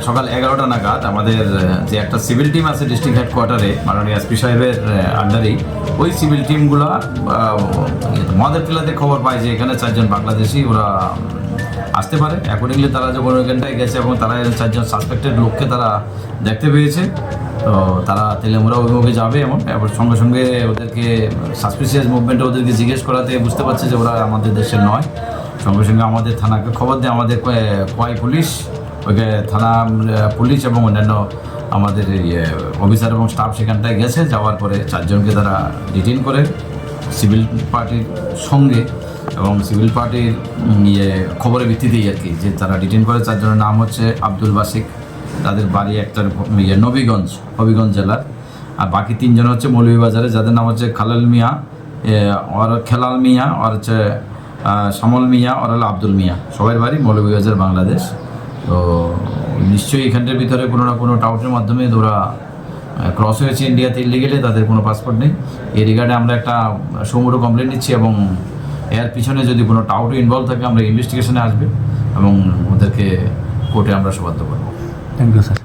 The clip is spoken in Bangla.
সকাল 11টা নাগাদ আমাদের যে একটা সিভিল টিম আছে ডিস্ট্রিক্ট হেডকোয়ার্টারে মাননীয় এসপি সাহেবের আন্ডারেই, ওই সিভিল টিমগুলো মদের টিলাতে খবর পায় যে এখানে 4 জন বাংলাদেশি ওরা আসতে পারে। অ্যাকর্ডিংলি তারা যখন ওইখানটায় গেছে এবং তারা 4 জন সাসপেক্টেড লোককে তারা দেখতে পেয়েছে, তো তারা তেলেমুরা অভিমুখে যাবে এবং সঙ্গে সঙ্গে ওদেরকে সাসপিসিয়াস মুভমেন্টে ওদেরকে জিজ্ঞেস করাতে বুঝতে পারছে যে ওরা আমাদের দেশের নয়। সঙ্গে সঙ্গে আমাদের থানাকে খবর দেয়, আমাদের কোয়াই পুলিশ, ওইকে থানা পুলিশ এবং অন্যান্য আমাদের অফিসার এবং স্টাফ সেখানটায় গেছে। যাওয়ার পরে 4 জনকে তারা ডিটেইন করে সিভিল পার্টির সঙ্গে, এবং সিভিল পার্টির খবরের ভিত্তিতেই আর কি যে তারা ডিটেইন করে। 4 জনের নাম হচ্ছে আব্দুল বাসিক, তাদের বাড়ি একটা নবীগঞ্জ, হবিগঞ্জ জেলার। আর বাকি 3 জন হচ্ছে মৌলভীবাজারে, যাদের নাম হচ্ছে খালাল মিয়া আর খেলাল মিয়া আর হচ্ছে শামল মিয়া আর হলো আব্দুল মিয়া, সবাই বাড়ি মৌলভীবাজার, বাংলাদেশ। তো নিশ্চয়ই এখানটার ভিতরে কোনো না কোনো টাউটের মাধ্যমে ওরা ক্রস হয়েছে ইন্ডিয়াতে ইলিগেলে, তাদের কোনো পাসপোর্ট নেই। এই রিগার্ডে আমরা একটা সমুদ্র কমপ্লেন নিচ্ছি এবং এর পিছনে যদি কোনো টাউটে ইনভলভ থাকে আমরা ইনভেস্টিগেশনে আসবে এবং ওদেরকে কোর্টে আমরা সুবাদ্য করবো। Thank you sir.